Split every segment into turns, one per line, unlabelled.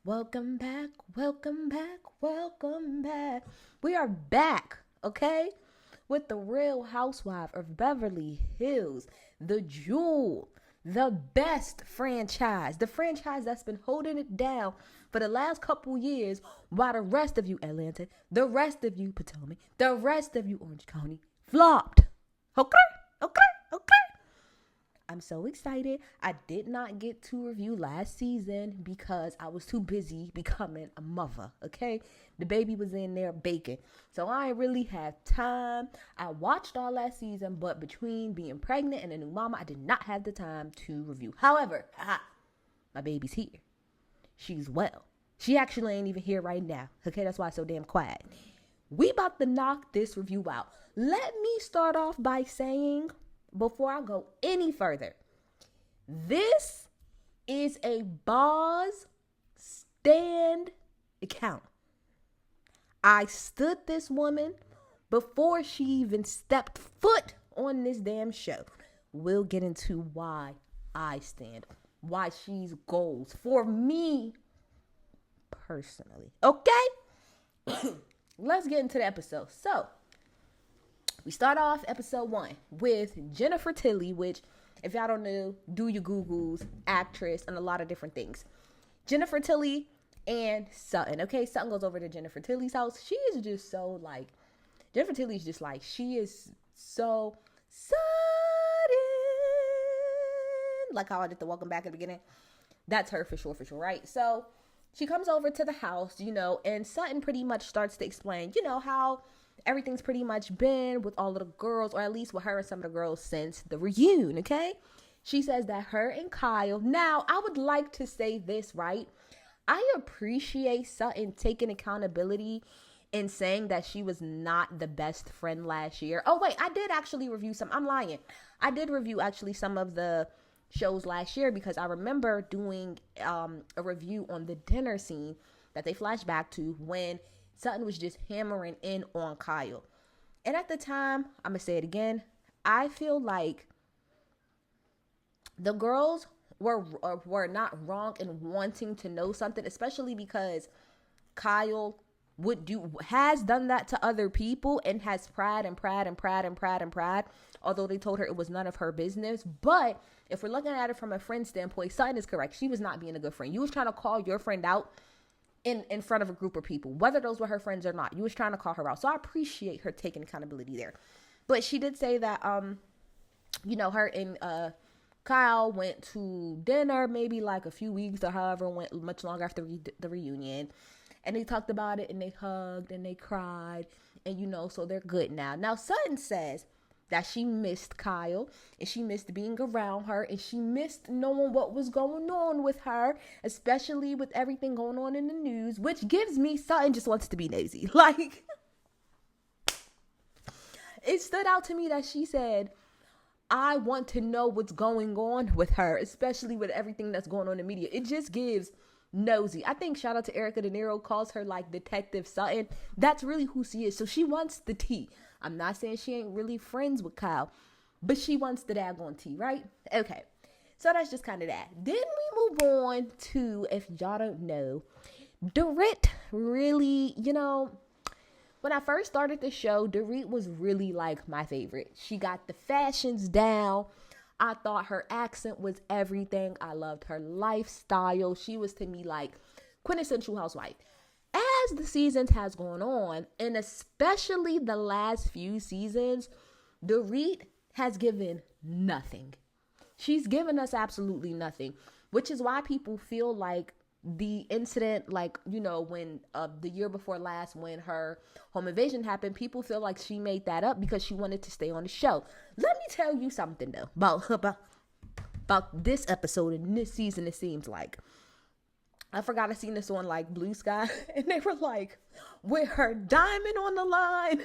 Welcome back, welcome back, welcome back. We are back, okay? With the Real Housewife of Beverly Hills, the jewel, the best franchise, the franchise that's been holding it down for the last couple years while the rest of you, Atlanta, the rest of you, Potomac, the rest of you, Orange County, flopped. Okay? Okay? Okay? I'm so excited. I did not get to review last season because I was too busy becoming a mother, okay? The baby was in there baking. So I ain't really had time. I watched all last season, but between being pregnant and a new mama, I did not have the time to review. However, my baby's here. She's well. She actually ain't even here right now, okay? That's why it's so damn quiet. We about to knock this review out. Let me start off by saying, before I go any further, this is a Boz stand account. I stood this woman before she even stepped foot on this damn show. We'll get into why I stand, why she's goals for me personally. Okay? Let's get into the episode. So, we start off episode 1 with Jennifer Tilly, which, if y'all don't know, do your Googles, actress, and a lot of different things. Jennifer Tilly and Sutton. Okay, Sutton goes over to Jennifer Tilly's house. She is just so, like, Jennifer Tilly's just like, she is so Sutton. Like how I did the welcome back at the beginning. That's her for sure, right? So, she comes over to the house, and Sutton pretty much starts to explain, how everything's pretty much been with all of the girls, or at least with her and some of the girls since the reunion, okay? She says that her and Kyle, now I would like to say this, right? I appreciate Sutton taking accountability and saying that she was not the best friend last year. Oh, wait, I did actually review I'm lying. I did review actually some of the shows last year because I remember doing a review on the dinner scene that they flashed back to when Sutton was just hammering in on Kyle. And at the time, I'm going to say it again, I feel like the girls were not wrong in wanting to know something, especially because Kyle has done that to other people and has pride, although they told her it was none of her business. But if we're looking at it from a friend standpoint, Sutton is correct. She was not being a good friend. You was trying to call your friend out in front of a group of people, whether those were her friends or not. You was trying to call her out. So I appreciate her taking accountability there. But she did say that, her and Kyle went to dinner maybe like a few weeks or however, went much longer after the reunion. And they talked about it and they hugged and they cried. And, so they're good now. Now, Sutton says that she missed Kyle and she missed being around her and she missed knowing what was going on with her, especially with everything going on in the news, which gives me Sutton just wants to be nosy. Like, it stood out to me that she said, I want to know what's going on with her, especially with everything that's going on in the media. It just gives nosy. I think shout out to Erica De Niro calls her like Detective Sutton. That's really who she is. So she wants the tea. I'm not saying she ain't really friends with Kyle, but she wants the daggone tea, right? Okay. So that's just kind of that. Then we move on to, if y'all don't know, Dorit really, when I first started the show, Dorit was really like my favorite. She got the fashions down. I thought her accent was everything. I loved her lifestyle. She was to me like quintessential housewife. As the seasons has gone on, and especially the last few seasons, Dorit has given nothing. She's given us absolutely nothing, which is why people feel like the incident, like, when the year before last, when her home invasion happened, people feel like she made that up because she wanted to stay on the show. Let me tell you something though about this episode and this season. It seems like I forgot I seen this on like Blue Sky, and they were like, with her diamond on the line,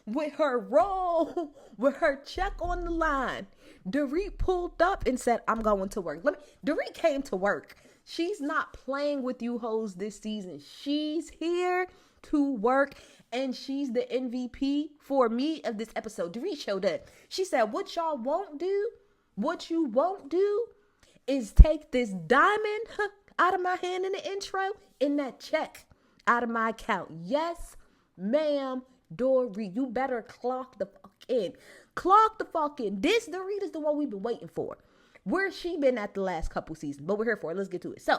with her roll, with her check on the line, Dorit pulled up and said, I'm going to work. Dorit came to work. She's not playing with you hoes this season. She's here to work, and she's the MVP for me of this episode. Dorit showed up. She said, what y'all won't do, what you won't do is take this diamond out of my hand in the intro, in that check out of my account. Yes, ma'am, Dorit, you better clock the fuck in. Clock the fuck in. This Dorit is the one we've been waiting for. Where's she been at the last couple seasons? But we're here for it. Let's get to it. So,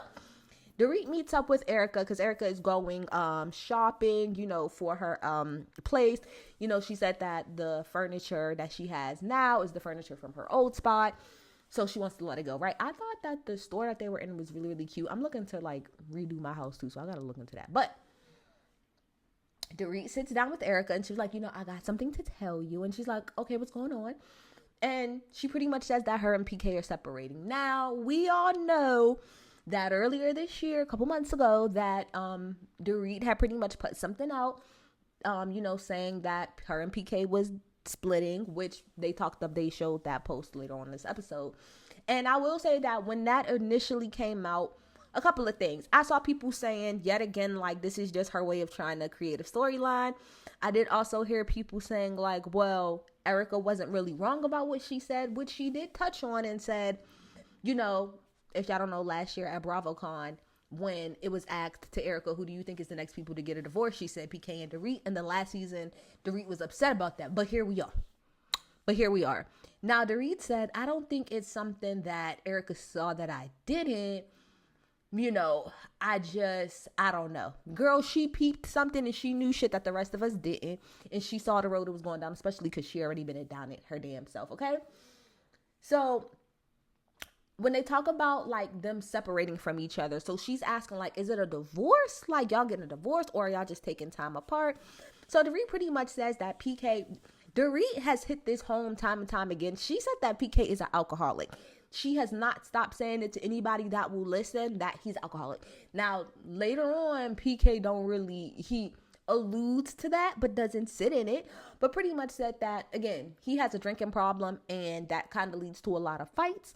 Dorit meets up with Erica because Erica is going shopping, for her place. She said that the furniture that she has now is the furniture from her old spot. So she wants to let it go, right? I thought that the store that they were in was really, really cute. I'm looking to redo my house too, so I got to look into that. But Dorit sits down with Erica and she's like, I got something to tell you. And she's like, okay, what's going on? And she pretty much says that her and PK are separating. Now, we all know that earlier this year, a couple months ago, that Dorit had pretty much put something out, saying that her and PK was splitting, which they showed that post later on in this episode. And I will say that when that initially came out, a couple of things. I saw people saying yet again, this is just her way of trying to create a storyline. I did also hear people saying well, Erica wasn't really wrong about what she said, which she did touch on and said, if y'all don't know, last year at BravoCon, when it was asked to Erica, who do you think is the next people to get a divorce? She said PK and Dorit. And then last season, Dorit was upset about that. But here we are. Now, Dorit said, I don't think it's something that Erica saw that I didn't. I don't know. Girl, she peeped something and she knew shit that the rest of us didn't. And she saw the road it was going down, especially because she already been down it her damn self, okay? So when they talk about them separating from each other, so she's asking is it a divorce? Y'all getting a divorce or are y'all just taking time apart? So Dorit pretty much says that Dorit has hit this home time and time again. She said that PK is an alcoholic. She has not stopped saying it to anybody that will listen, that he's alcoholic. Now, later on, PK he alludes to that, but doesn't sit in it. But pretty much said that, again, he has a drinking problem, and that kind of leads to a lot of fights.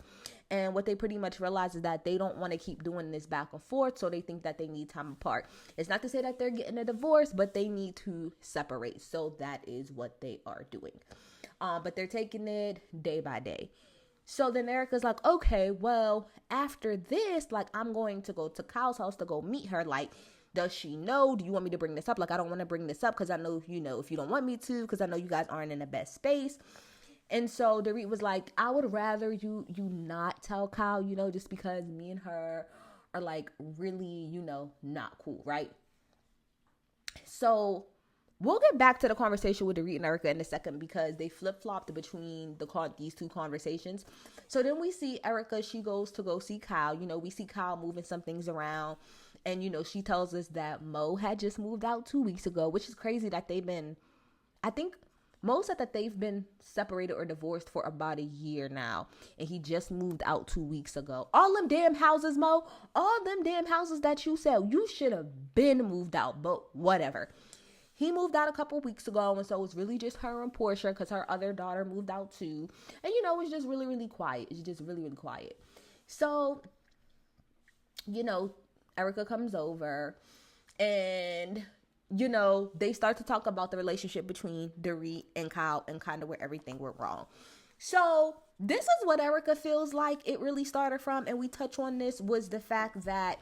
And what they pretty much realize is that they don't want to keep doing this back and forth, so they think that they need time apart. It's not to say that they're getting a divorce, but they need to separate. So that is what they are doing. But they're taking it day by day. So then Erica's like, okay, well, after this, I'm going to go to Kyle's house to go meet her. Does she know? Do you want me to bring this up? I don't want to bring this up because I know, if you don't want me to, because I know you guys aren't in the best space. And so Dorit was like, I would rather you not tell Kyle, just because me and her are really, not cool, right? So we'll get back to the conversation with Dorit and Erica in a second because they flip-flopped between these two conversations. So then we see Erica, she goes to go see Kyle. We see Kyle moving some things around. And, she tells us that Mo had just moved out 2 weeks ago, which is crazy that Mo said that they've been separated or divorced for about a year now. And he just moved out 2 weeks ago. All them damn houses, Mo, all them damn houses that you sell, you should have been moved out, but whatever. He moved out a couple weeks ago, and so it was really just her and Portia because her other daughter moved out too. And, it was just really, really quiet. It's just really, really quiet. So, Erica comes over and, they start to talk about the relationship between Dorit and Kyle and kind of where everything went wrong. So this is what Erica feels like it really started from. And we touch on this was the fact that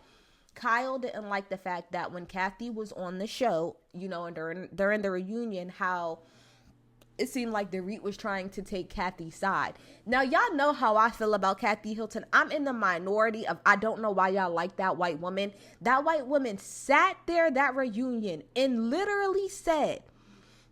Kyle didn't like the fact that when Kathy was on the show, and during the reunion, how it seemed like Dorit was trying to take Kathy's side. Now, y'all know how I feel about Kathy Hilton. I'm in the minority of, I don't know why y'all like that white woman. That white woman sat there, that reunion, and literally said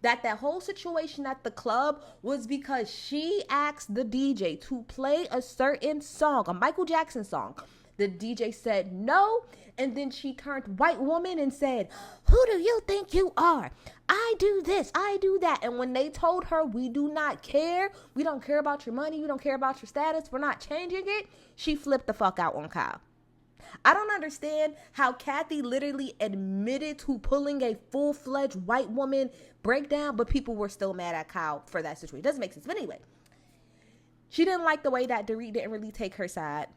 that whole situation at the club was because she asked the DJ to play a certain song, a Michael Jackson song. The DJ said no, and then she turned white woman and said, who do you think you are? I do this, I do that. And when they told her, we do not care, we don't care about your money, we don't care about your status, we're not changing it, she flipped the fuck out on Kyle. I don't understand how Kathy literally admitted to pulling a full-fledged white woman breakdown, but people were still mad at Kyle for that situation. It doesn't make sense. But anyway, she didn't like the way that Dorit didn't really take her side.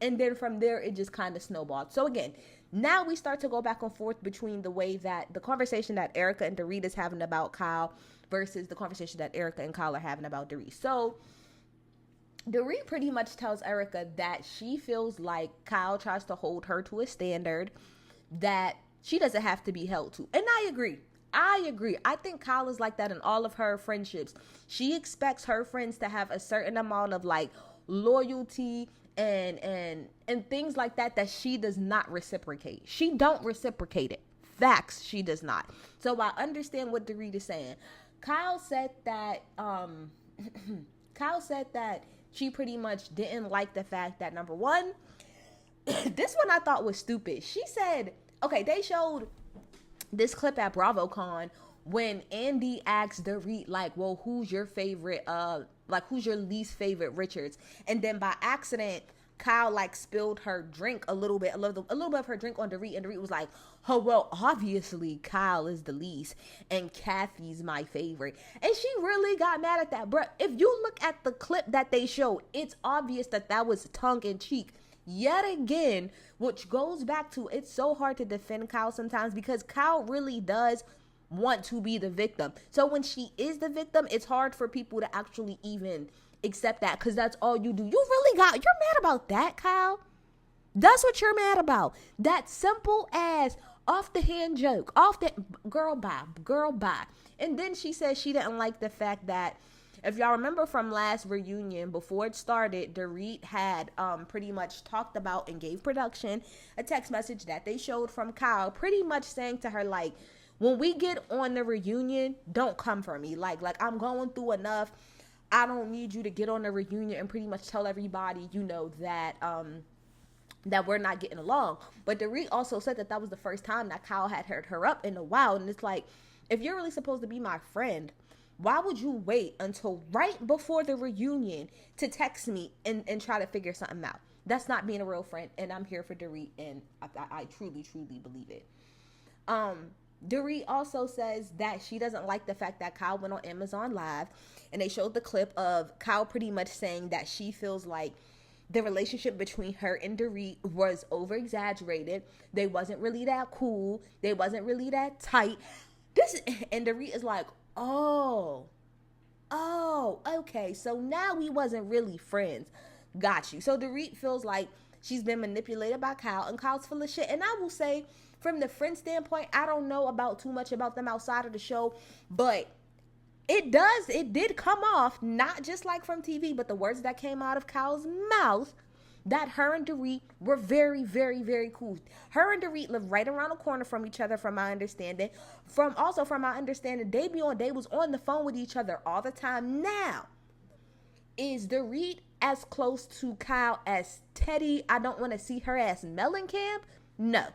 And then from there, it just kind of snowballed. So again, now we start to go back and forth between the way that the conversation that Erica and Dorit is having about Kyle versus the conversation that Erica and Kyle are having about Dorit. So Dorit pretty much tells Erica that she feels like Kyle tries to hold her to a standard that she doesn't have to be held to. And I agree. I think Kyle is like that in all of her friendships. She expects her friends to have a certain amount of like loyalty and things like that she does not reciprocate. She don't reciprocate it. Facts, she does not. So I understand what Dorit is saying. Kyle said that Kyle said that she pretty much didn't like the fact that, number one, this one I thought was stupid. She said, okay, they showed this clip at BravoCon when Andy asked Dorit, like, well, who's your favorite, who's your least favorite Richards? And then by accident, Kyle like spilled her drink a little bit of her drink on Dorit, and Dorit was like, oh, well, obviously Kyle is the least and Kathy's my favorite. And she really got mad at that. Bruh, if you look at the clip that they showed, it's obvious that was tongue-in-cheek yet again, which goes back to, it's so hard to defend Kyle sometimes because Kyle really does want to be the victim. So when she is the victim, it's hard for people to actually even accept that, because that's all you do. You're mad about that, Kyle? That's what you're mad about. That simple ass off the hand joke, girl bye. And then she said she didn't like the fact that, if y'all remember from last reunion, before it started, Dorit had pretty much talked about and gave production a text message that they showed from Kyle, pretty much saying to her, like, when we get on the reunion, don't come for me. Like I'm going through enough. I don't need you to get on the reunion and pretty much tell everybody, that that we're not getting along. But Dorit also said that was the first time that Kyle had heard her up in a while. And it's like, if you're really supposed to be my friend, why would you wait until right before the reunion to text me and try to figure something out? That's not being a real friend. And I'm here for Dorit, and I truly, truly believe it. Dorit also says that she doesn't like the fact that Kyle went on Amazon Live, and they showed the clip of Kyle pretty much saying that she feels like the relationship between her and Dorit was over-exaggerated. They wasn't really that cool. They wasn't really that tight. And Dorit is like, oh, okay, so now we wasn't really friends. Got you. So Dorit feels like she's been manipulated by Kyle, and Kyle's full of shit. And I will say, from the friend standpoint, I don't know too much about them outside of the show, but it did come off, not just like from TV, but the words that came out of Kyle's mouth, that her and Dorit were very, very, very cool. Her and Dorit live right around the corner from each other, from my understanding. From my understanding, they was on the phone with each other all the time. Now, is Dorit as close to Kyle as Teddy? I don't want to see her as Mellencamp. No.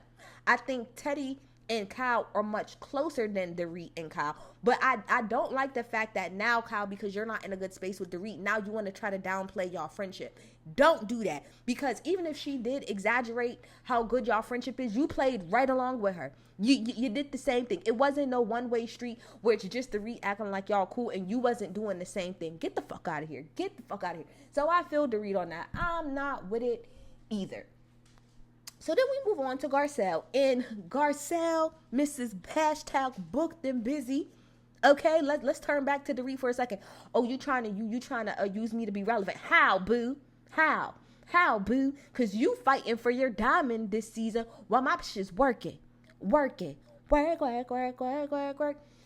I think Teddy and Kyle are much closer than Dorit and Kyle. But I don't like the fact that now, Kyle, because you're not in a good space with Dorit, now you want to try to downplay y'all friendship. Don't do that. Because even if she did exaggerate how good y'all friendship is, you played right along with her. You did the same thing. It wasn't no one-way street where it's just Dorit acting like y'all cool and you wasn't doing the same thing. Get the fuck out of here. Get the fuck out of here. So I feel Dorit on that. I'm not with it either. So then we move on to Garcelle. And Garcelle, Mrs. Hashtag booked and busy. Okay, let's turn back to Dorit for a second. Oh, you trying to use me to be relevant? How, boo? How, boo? Cause you fighting for your diamond this season while my shit's working. Work.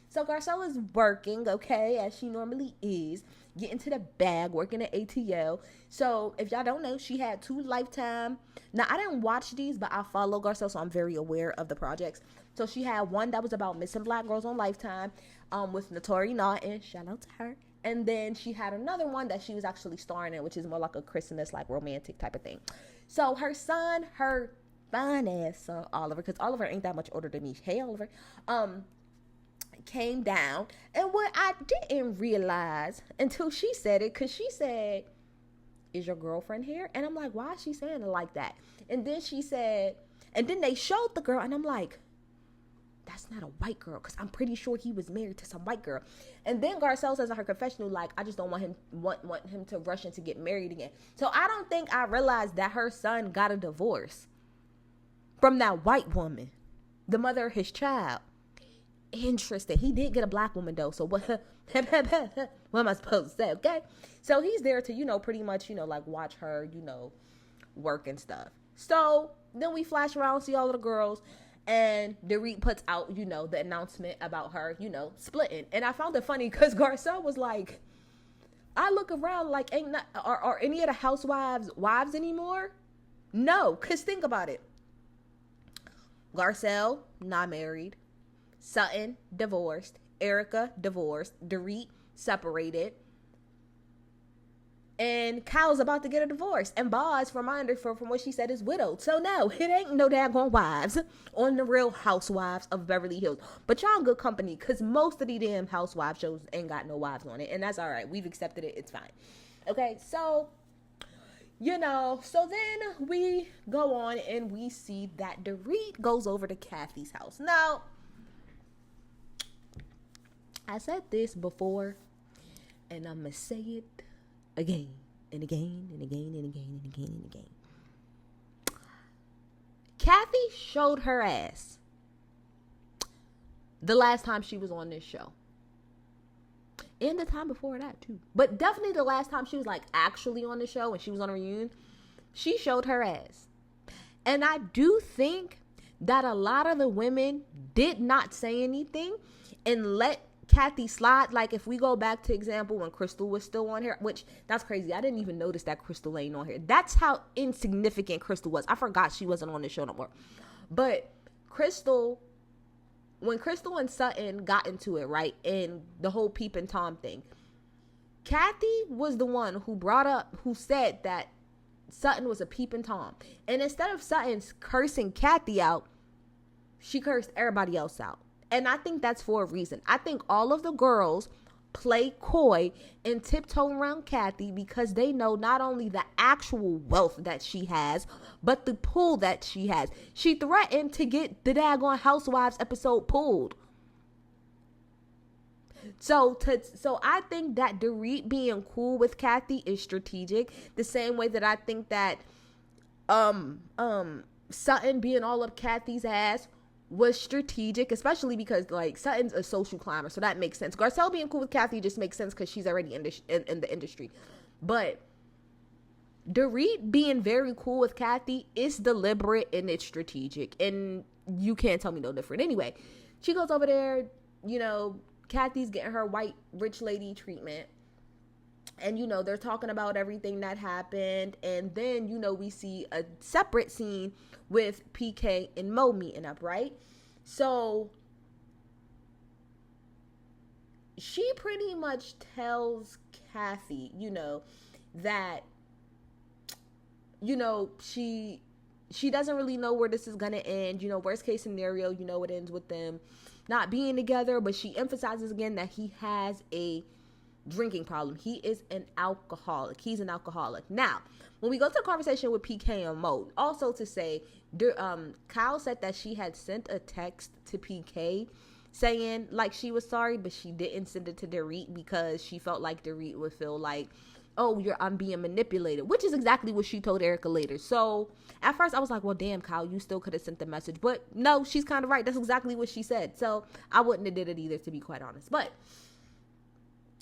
So Garcelle is working, okay, as she normally is, getting to the bag, working at ATL. So if y'all don't know, she had 2 Lifetime. Now, I didn't watch these, but I follow Garcelle, so I'm very aware of the projects. So she had one that was about missing Black girls on Lifetime, with Notori Naughton. Shout out to her. And then she had another one that she was actually starring in, which is more like a Christmas, like romantic type of thing. So her son, her fine ass son, Oliver, because Oliver ain't that much older than me. Hey, Oliver. Came down, and what I didn't realize until she said it, because she said, is your girlfriend here? And I'm like, why is she saying it like that? And then she said, and then they showed the girl, and I'm like, that's not a white girl, because I'm pretty sure he was married to some white girl. And then Garcelle says in her confessional, like, I just don't want him to rush in to get married again. So I don't think I realized that her son got a divorce from that white woman, the mother of his child. interesting. He did get a black woman though. So what, what am I supposed to say? Okay. So he's there to, pretty much, like watch her, work and stuff. So then we flash around, see all of the girls, and Dorit puts out, the announcement about her, splitting. And I found it funny because Garcelle was like, I look around like, are any of the housewives wives anymore? No, because think about it. Garcelle, not married. Sutton, divorced. Erica, divorced. Dorit, separated. And Kyle's about to get a divorce. And Boz, reminder from what she said, is widowed. So no, it ain't no daggone wives on the Real Housewives of Beverly Hills. But y'all in good company, because most of the damn housewife shows ain't got no wives on it. And that's all right. We've accepted it. It's fine. Okay, so, so then we go on and we see that Dorit goes over to Kathy's house. Now, I said this before, and I'm going to say it again and again and again and again and again and again. Kathy showed her ass the last time she was on this show. And the time before that too. But definitely the last time she was like actually on the show and she was on a reunion, she showed her ass. And I do think that a lot of the women did not say anything and let Kathy slide. Like if we go back to example when Crystal was still on here, which that's crazy. I didn't even notice that Crystal ain't on here. That's how insignificant Crystal was. I forgot she wasn't on the show no more. But when Crystal and Sutton got into it, right, and the whole Peep and Tom thing, Kathy was the one who said that Sutton was a Peep and Tom. And instead of Sutton cursing Kathy out, she cursed everybody else out. And I think that's for a reason. I think all of the girls play coy and tiptoe around Kathy because they know not only the actual wealth that she has, but the pull that she has. She threatened to get the daggone Housewives episode pulled. So I think that Dorit being cool with Kathy is strategic. The same way that I think that Sutton being all up Kathy's ass was strategic, especially because like Sutton's a social climber, so that makes sense. Garcelle being cool with Kathy just makes sense because she's already in the industry. But Dorit being very cool with Kathy is deliberate and it's strategic, and you can't tell me no different. Anyway, she goes over there, Kathy's getting her white rich lady treatment. And, they're talking about everything that happened. And then, we see a separate scene with PK and Mo meeting up, right? So she pretty much tells Kathy, that, she doesn't really know where this is going to end. Worst case scenario, it ends with them not being together. But she emphasizes again that he has a drinking problem. He is an alcoholic. He's an alcoholic. Now, when we go to the conversation with PK and Mo, also to say, Kyle said that she had sent a text to PK saying like she was sorry, but she didn't send it to Dorit because she felt like Dorit would feel like, oh, I'm being manipulated, which is exactly what she told Erica later. So at first I was like, well, damn, Kyle, you still could have sent the message. But no, she's kind of right. That's exactly what she said. So I wouldn't have did it either, to be quite honest. But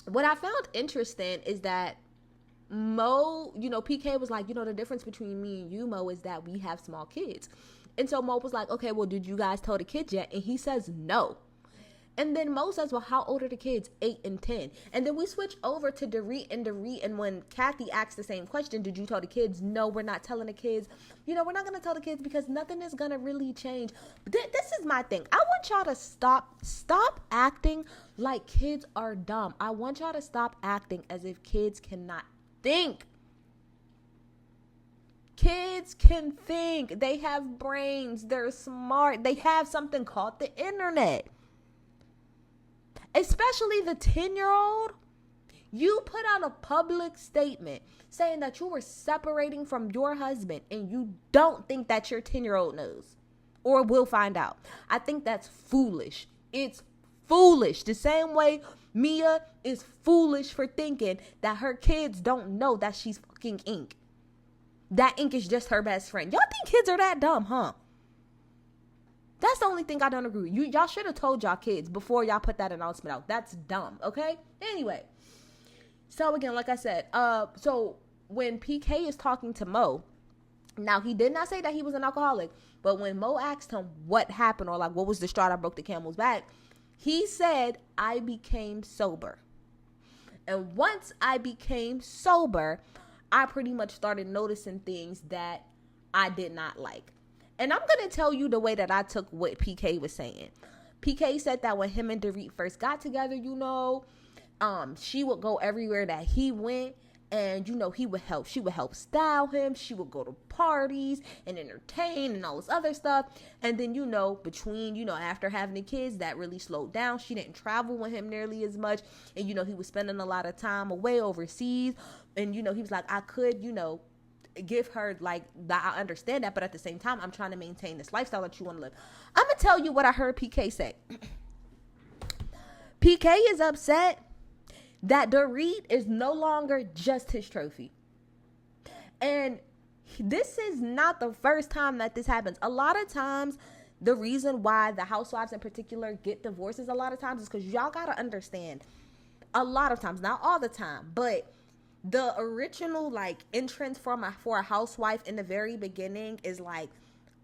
what I found interesting is that Mo, PK was like, the difference between me and you, Mo, is that we have small kids. And so Mo was like, okay, well, did you guys tell the kids yet? And he says no. And then Mo says, well, how old are the kids? 8 and 10. And then we switch over to Dorit. And when Kathy asked the same question, did you tell the kids? No, we're not telling the kids. We're not going to tell the kids because nothing is going to really change. But this is my thing. I want y'all to stop acting like kids are dumb. I want y'all to stop acting as if kids cannot think. Kids can think. They have brains. They're smart. They have something called the internet. Especially the 10-year-old. You put out a public statement saying that you were separating from your husband and you don't think that your 10-year-old knows or will find out. I think that's foolish. It's foolish. The same way Mia is foolish for thinking that her kids don't know that she's fucking Ink. That Ink is just her best friend. Y'all think kids are that dumb, huh? That's the only thing I don't agree with. Y'all should have told y'all kids before y'all put that announcement out. That's dumb, okay? Anyway. So again, like I said, so when PK is talking to Mo, now he did not say that he was an alcoholic, but when Mo asked him what happened or like what was the straw that broke the camel's back, he said, I became sober. And once I became sober, I pretty much started noticing things that I did not like. And I'm going to tell you the way that I took what PK was saying. PK said that when him and Dorit first got together, she would go everywhere that he went, and she would help style him. She would go to parties and entertain and all this other stuff. And then between after having the kids, that really slowed down. She didn't travel with him nearly as much, and he was spending a lot of time away overseas. And he was like, I could give her like that. I understand that, but at the same time, I'm trying to maintain this lifestyle that you want to live. I'm gonna tell you what I heard PK say. PK is upset that Dorit is no longer just his trophy. And this is not the first time that this happens. A lot of times, the reason why the housewives in particular get divorces a lot of times is because y'all gotta understand, a lot of times, not all the time, but the original like entrance for a housewife in the very beginning is like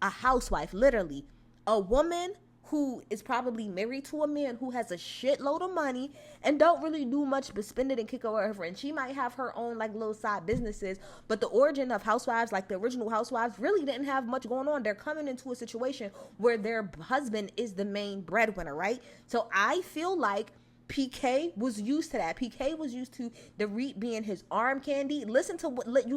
a housewife, literally a woman who is probably married to a man who has a shitload of money and don't really do much but spend it and kick over her friend. She might have her own like little side businesses, but the origin of housewives, like the original housewives, really didn't have much going on. They're coming into a situation where their husband is the main breadwinner, right? So I feel like PK was used to that. PK was used to Dorit being his arm candy. You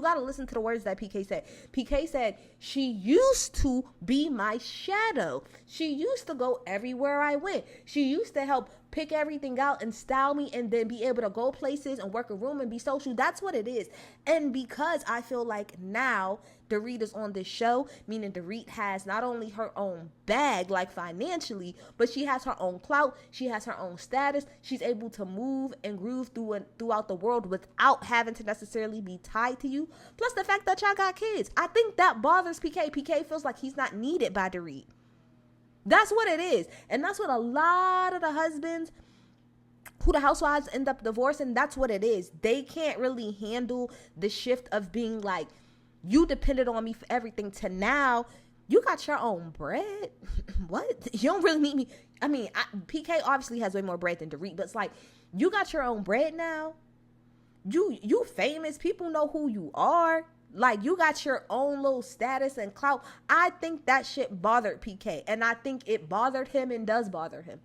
gotta listen to the words that PK said. PK said, she used to be my shadow. She used to go everywhere I went. She used to help pick everything out and style me and then be able to go places and work a room and be social. That's what it is. And because I feel like now Dorit is on this show, meaning Dorit has not only her own bag, like financially, but she has her own clout. She has her own status. She's able to move and groove throughout the world without having to necessarily be tied to you. Plus the fact that y'all got kids. I think that bothers PK. PK feels like he's not needed by Dorit. That's what it is. And that's what a lot of the husbands who the housewives end up divorcing, that's what it is. They can't really handle the shift of being like, you depended on me for everything, to now you got your own bread. What? You don't really need me. I mean, PK obviously has way more bread than Dorit, but it's like, you got your own bread now. You famous. People know who you are. Like, you got your own little status and clout. I think that shit bothered PK. And I think it bothered him and does bother him.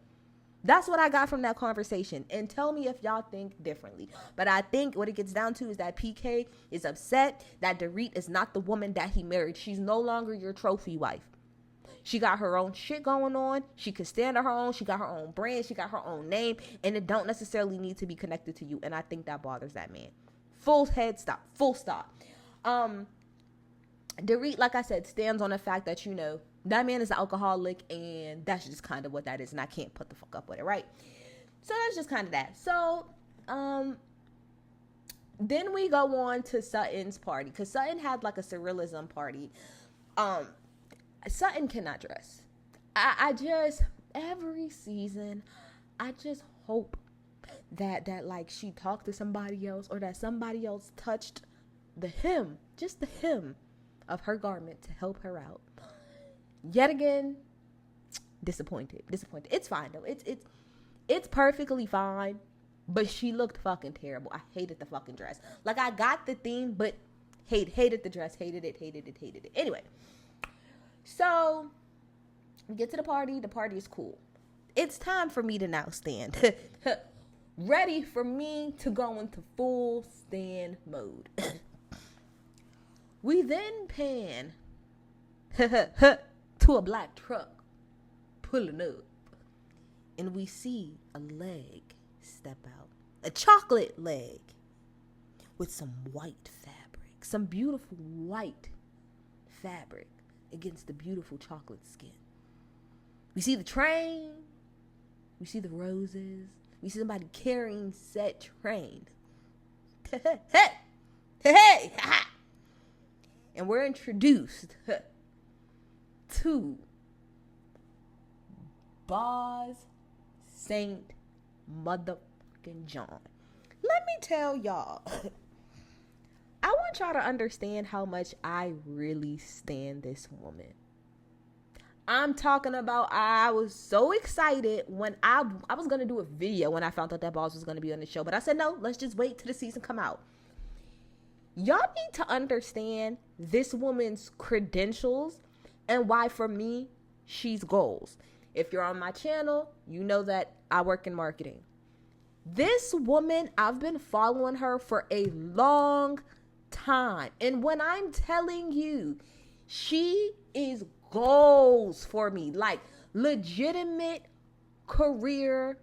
That's what I got from that conversation. And tell me if y'all think differently. But I think what it gets down to is that PK is upset that Dorit is not the woman that he married. She's no longer your trophy wife. She got her own shit going on. She can stand on her own. She got her own brand. She got her own name. And it don't necessarily need to be connected to you. And I think that bothers that man. Full stop. Dorit, like I said, stands on the fact that, that man is an alcoholic, and that's just kind of what that is, and I can't put the fuck up with it, right? So that's just kind of that. So, then we go on to Sutton's party, because Sutton had like a surrealism party. Sutton cannot dress. I just, every season, I just hope that like she talked to somebody else, or that somebody else touched the hem of her garment to help her out. Yet again, disappointed. It's fine though. It's perfectly fine, but she looked fucking terrible. I hated the fucking dress. Like, I got the theme, but hated the dress. Hated it. Anyway, so we get to the party. The party is cool. It's time for me to now stand. Ready for me to go into full stand mode. We then pan to a black truck pulling up, and we see a leg step out, a chocolate leg with some white fabric, some beautiful white fabric against the beautiful chocolate skin. We see the train, we see the roses, we see somebody carrying said train. Hey! And we're introduced to Boz Saint motherfucking John. Let me tell y'all. I want y'all to understand how much I really stand this woman. I'm talking about, I was so excited when I was going to do a video when I found out that Boz was going to be on the show. But I said, no, let's just wait till the season come out. Y'all need to understand this woman's credentials and why, for me, she's goals. If you're on my channel, you know that I work in marketing. This woman, I've been following her for a long time. And when I'm telling you, she is goals for me, like legitimate career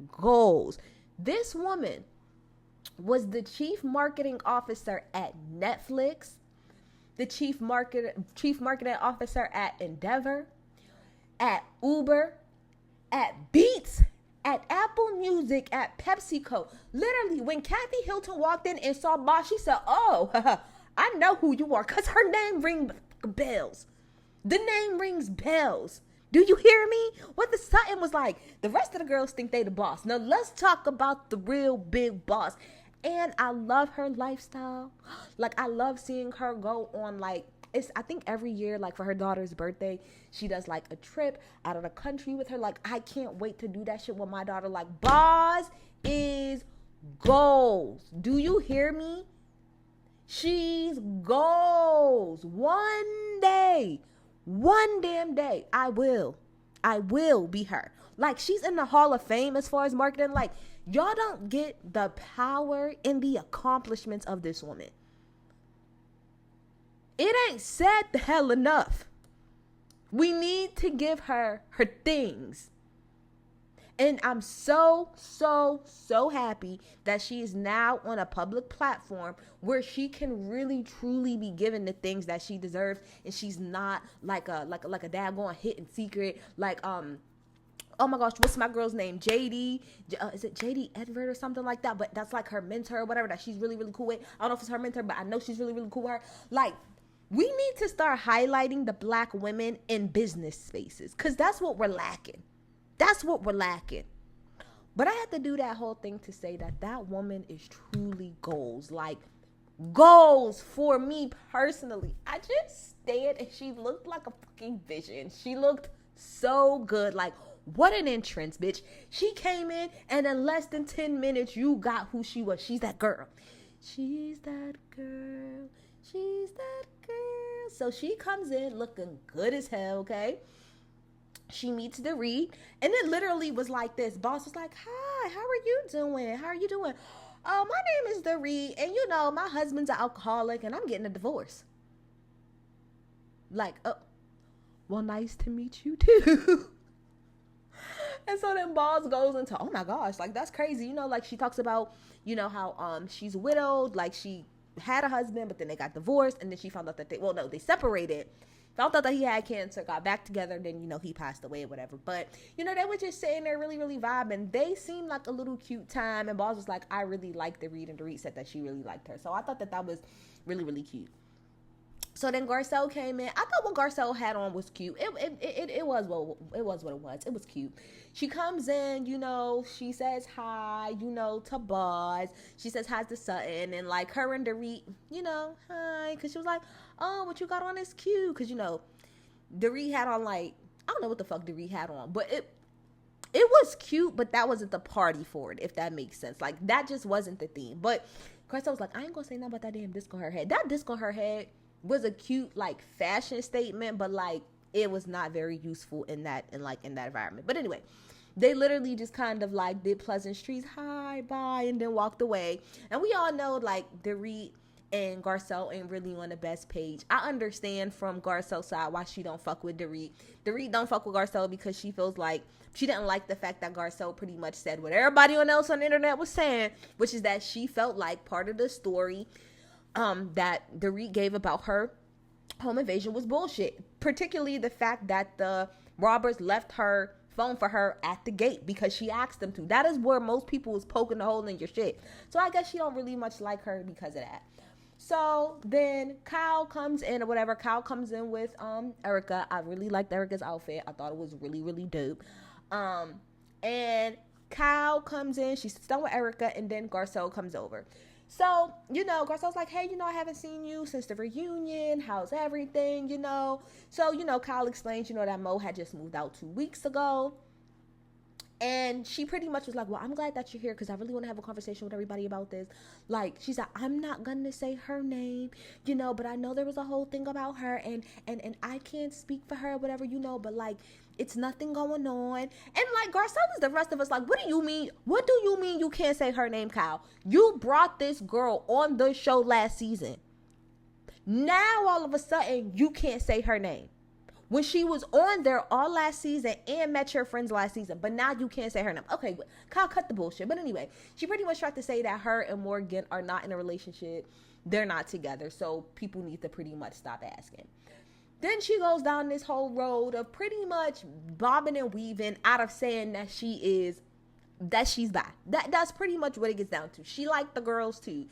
goals. This woman was the chief marketing officer at Netflix, the chief marketing officer at Endeavor, at Uber, at Beats, at Apple Music, at PepsiCo. Literally, when Kathy Hilton walked in and saw Boz, she said, oh, I know who you are, because her name rings bells. The name rings bells. Do you hear me? What the Sutton was like, the rest of the girls think they the boss. Now let's talk about the real big boss. And I love her lifestyle. Like, I love seeing her go on, like, I think every year, like for her daughter's birthday, she does like a trip out of the country with her. Like, I can't wait to do that shit with my daughter. Like, Boz is goals. Do you hear me? She's goals. One damn day, I will be her. Like, she's in the Hall of Fame as far as marketing. Like, y'all don't get the power and the accomplishments of this woman. It ain't said the hell enough. We need to give her her things. And I'm so happy that she is now on a public platform where she can really truly be given the things that she deserves, and she's not like a daggone hit in secret, like oh my gosh, what's my girl's name? JD, is it JD Edward or something like that? But that's like her mentor or whatever that she's really cool with. I don't know if it's her mentor, but I know she's really cool with her. Like, we need to start highlighting the black women in business spaces, because that's what we're lacking. That's what we're lacking. But I had to do that whole thing to say that that woman is truly goals. Like, goals for me personally. I just stared and she looked like a fucking vision. She looked so good. Like, what an entrance, bitch. She came in and in less than 10 minutes, you got who she was. She's that girl. She's that girl. She's that girl. So she comes in looking good as hell, okay? She meets Dorit, and it literally was like this. Boss was like, hi, how are you doing? How are you doing? Oh, my name is Dorit, and you know, my husband's an alcoholic, and I'm getting a divorce. Like, oh, well, nice to meet you too. And so then Boss goes into, oh my gosh, like, that's crazy. You know, like, she talks about, you know, how she's widowed, like, she had a husband, but then they got divorced, and then she found out that they separated. Found out that he had cancer, got back together, then, you know, he passed away or whatever. But, you know, they were just sitting there really vibing. They seemed like a little cute time. And Boss was like, I really liked Dorit. And Dorit said that she really liked her. So I thought that was really cute. So then Garcelle came in. I thought what Garcelle had on was cute. It was what it was. It was cute. She comes in, you know, she says hi, you know, to Boz. She says hi to Sutton, and like her and Dorit, you know, hi, because she was like, oh, what you got on is cute, because you know, Dorit had on like, I don't know what the fuck Dorit had on, but it was cute, but that wasn't the party for it, if that makes sense. Like, that just wasn't the theme. But Garcelle was like, I ain't gonna say nothing about that damn disc on her head. That disc on her head was a cute, like, fashion statement, but like, it was not very useful in that environment. But anyway, they literally just kind of like did pleasantries, hi, bye, and then walked away. And we all know, like, Dorit and Garcelle ain't really on the best page. I understand from Garcelle's side why she don't fuck with Dorit. Dorit don't fuck with Garcelle because she feels like she didn't like the fact that Garcelle pretty much said what everybody else on the internet was saying, which is that she felt like part of the story that Dorit gave about her home invasion was bullshit. Particularly the fact that the robbers left her phone for her at the gate because she asked them to. That is where most people was poking a hole in your shit. So I guess she don't really much like her because of that. So then Kyle comes in or whatever. Kyle comes in with Erica. I really liked Erica's outfit. I thought it was really dope. Um, and Kyle comes in. She's done with Erica, and then Garcelle comes over. So, Garcelle's like, hey, I haven't seen you since the reunion. How's everything, So, Kyle explains, that Mo had just moved out 2 weeks ago. And she pretty much was like, well, I'm glad that you're here because I really want to have a conversation with everybody about this. Like, she's like, I'm not going to say her name, but I know there was a whole thing about her and I can't speak for her or whatever, but like, it's nothing going on. And like, Garcelle is the rest of us like, what do you mean? What do you mean you can't say her name, Kyle? You brought this girl on the show last season. Now, all of a sudden, you can't say her name. When she was on there all last season and met your friends last season, but now you can't say her name. Okay, Kyle, cut the bullshit. But anyway, she pretty much tried to say that her and Morgan are not in a relationship. They're not together. So people need to pretty much stop asking. Then she goes down this whole road of pretty much bobbing and weaving out of saying that she's bi. That's pretty much what it gets down to. She liked the girls too.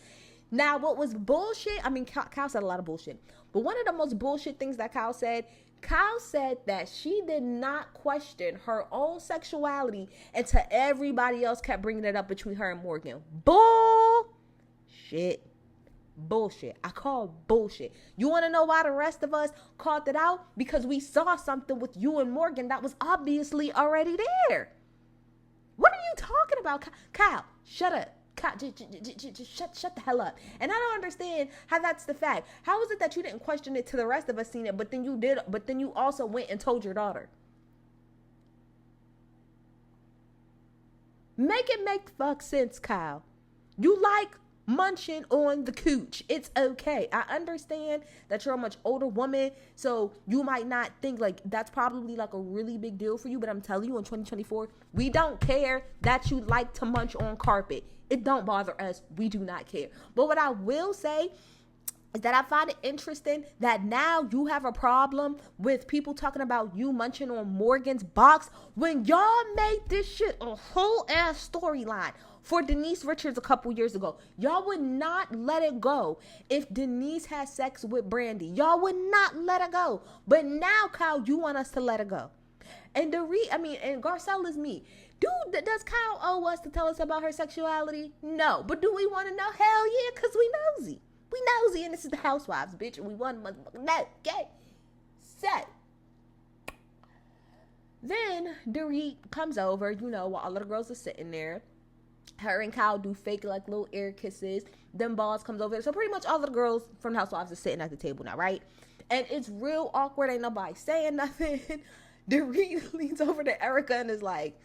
Now, what was bullshit? I mean, Kyle said a lot of bullshit. But one of the most bullshit things that Kyle said that she did not question her own sexuality until everybody else kept bringing it up between her and Morgan. Bullshit. I call bullshit. You want to know why the rest of us called it out? Because we saw something with you and Morgan that was obviously already there. What are you talking about? Kyle, shut up. Just shut the hell up. And I don't understand how that's the fact. How is it that you didn't question it to the rest of us seeing it, but then you did, but then you also went and told your daughter? Make it make fuck sense, Kyle. You like munching on the cooch. It's okay. I understand that you're a much older woman, so you might not think like that's probably like a really big deal for you, but I'm telling you, in 2024, we don't care that you like to munch on carpet. It don't bother us. We do not care. But what I will say is that I find it interesting that now you have a problem with people talking about you munching on Morgan's box when y'all made this shit a whole ass storyline for Denise Richards a couple years ago. Y'all would not let it go if Denise had sex with Brandy. Y'all would not let it go. But now, Kyle, you want us to let it go. And and Garcelle is me. Dude, does Kyle owe us to tell us about her sexuality? No. But do we want to know? Hell yeah, because we nosy. We nosy, and this is the Housewives, bitch. And we want motherfucking know. Okay? So, then Dorit comes over, while all of the girls are sitting there. Her and Kyle do fake, like, little air kisses. Then Boss comes over. So, pretty much all of the girls from the Housewives are sitting at the table now, right? And it's real awkward. Ain't nobody saying nothing. Dorit leans over to Erica and is like,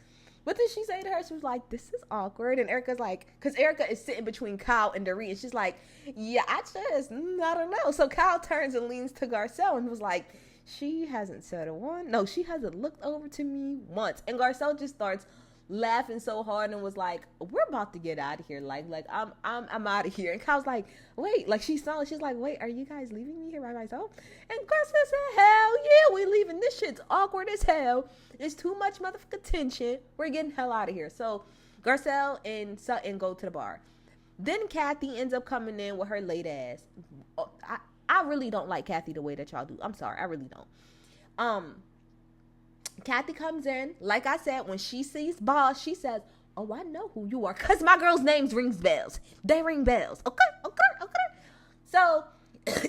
what did she say to her? She was like, this is awkward. And Erica's like, because Erica is sitting between Kyle and Dorit. And she's like, yeah, I don't know. So Kyle turns and leans to Garcelle and was like, she hasn't said a one. No, she hasn't looked over to me once. And Garcelle just starts laughing so hard and was like, we're about to get out of here. Like I'm out of here. And Kyle's like, wait, like she's like, wait, are you guys leaving me here by myself? And Garcelle said, hell yeah, we leaving. This shit's awkward as hell. It's too much motherfucking tension. We're getting hell out of here. So Garcelle and Sutton go to the bar. Then Kathy ends up coming in with her late ass. I really don't like Kathy the way that y'all do. I'm sorry, I really don't. Kathy comes in. Like I said, when she sees Boss, she says, oh, I know who you are. Because my girl's names rings bells. They ring bells. Okay. So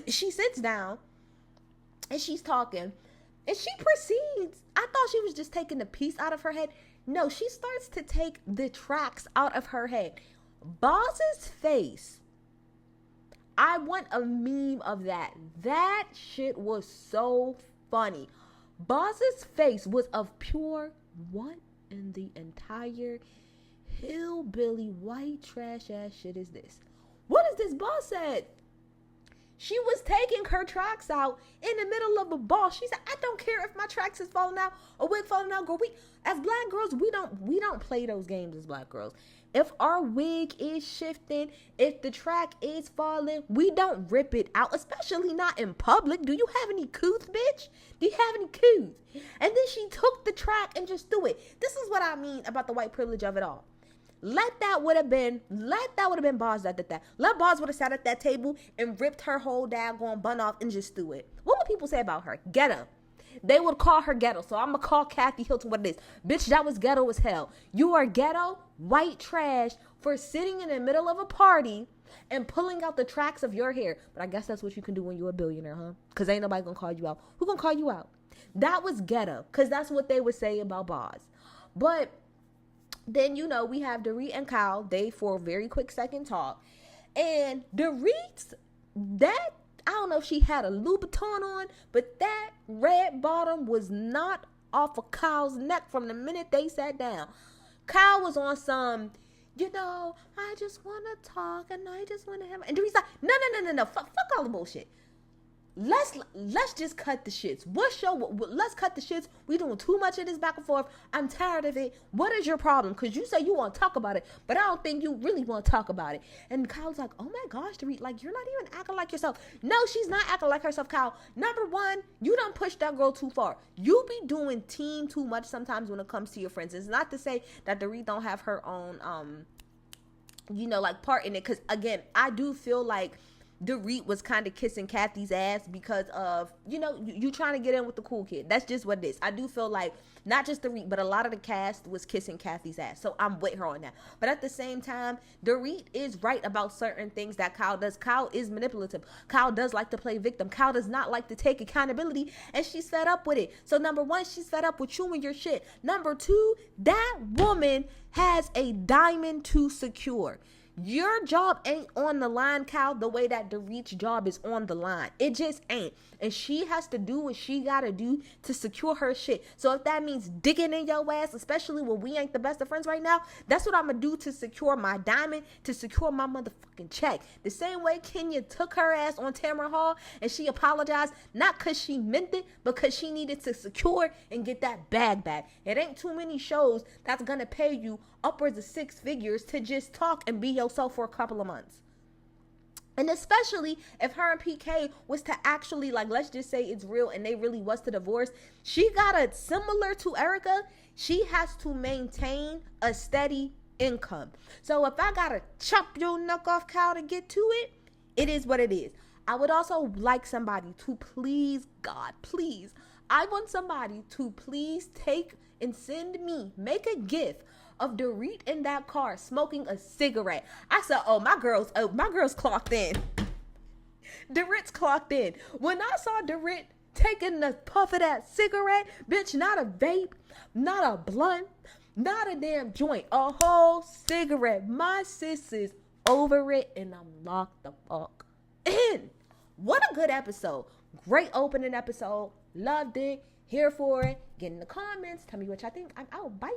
she sits down and she's talking. And she proceeds. I thought she was just taking the piece out of her head. No, she starts to take the tracks out of her head. Boss's face. I want a meme of that. That shit was so funny. Boss's face was of pure, what in the entire hillbilly white trash ass shit is this? What is this? Boss said? She was taking her tracks out in the middle of a ball. She said, I don't care if my tracks is falling out or wig falling out, girl. We, as black girls, we don't play those games as black girls. If our wig is shifting, if the track is falling, we don't rip it out, especially not in public. Do you have any couth, bitch? Do you have any couth? And then she took the track and just threw it. This is what I mean about the white privilege of it all. Let that would have been Boz that did that. Let Boz would have sat at that table and ripped her whole daggone bun off and just threw it. What would people say about her? Get him. they would call her ghetto. So I'm going to call Kathy Hilton what it is. Bitch, that was ghetto as hell. You are ghetto, white trash for sitting in the middle of a party and pulling out the tracks of your hair. But I guess that's what you can do when you're a billionaire, huh? Because ain't nobody going to call you out. Who going to call you out? That was ghetto, because that's what they would say about Boz. But then, you know, we have Dorit and Kyle. They, for a very quick second, talk. And Dorit's, that, I don't know if she had a Louboutin on, but that red bottom was not off of Kyle's neck from the minute they sat down. Kyle was on some, you know, I just want to talk and I just want to have, and Dorit's like, no, fuck all the bullshit. Let's just cut the shits. Let's cut the shits. We doing too much of this back and forth. I'm tired of it. What is your problem? Because you say you want to talk about it, but I don't think you really want to talk about it. And Kyle's like, oh my gosh, Dorit, like, you're not even acting like yourself. No, she's not acting like herself, Kyle. Number one, you done pushed that girl too far. You be doing team too much sometimes when it comes to your friends. It's not to say that Dorit don't have her own, you know, like, part in it. Because, again, I do feel like Dorit was kind of kissing Kathy's ass because of, you know, you trying to get in with the cool kid. That's just what it is. I do feel like not just Dorit, but a lot of the cast was kissing Kathy's ass. So I'm with her on that. But at the same time, Dorit is right about certain things that Kyle does. Kyle is manipulative. Kyle does like to play victim. Kyle does not like to take accountability, and she's fed up with it. So number one, she's fed up with you and your shit. Number two, that woman has a diamond to secure. Your job ain't on the line, Kyle, the way that Dorit's job is on the line. It just ain't. And she has to do what she gotta do to secure her shit. So if that means digging in your ass, especially when we ain't the best of friends right now, that's what I'm gonna do to secure my diamond, to secure my motherfucking check. The same way Kenya took her ass on Tamara Hall and she apologized, not because she meant it, but because she needed to secure and get that bag back. It ain't too many shows that's gonna pay you upwards of 6 figures to just talk and be yourself for a couple of months. And especially if her and PK was to actually, like, let's just say it's real and they really was to divorce, she got a, similar to Erica, she has to maintain a steady income. So if I gotta chop your neck off, Kyle, to get to it, it is what it is. I would also like somebody to please, God, please, I want somebody to please take and send me, make a GIF of Dorit in that car smoking a cigarette. I said, oh, my girl's clocked in. Dorit's clocked in. When I saw Dorit taking the puff of that cigarette, bitch, not a vape, not a blunt, not a damn joint, a whole cigarette. My sis is over it and I'm locked the fuck in. What a good episode. Great opening episode. Loved it. Here for it. Get in the comments. Tell me what y'all think. I'm out. Bye.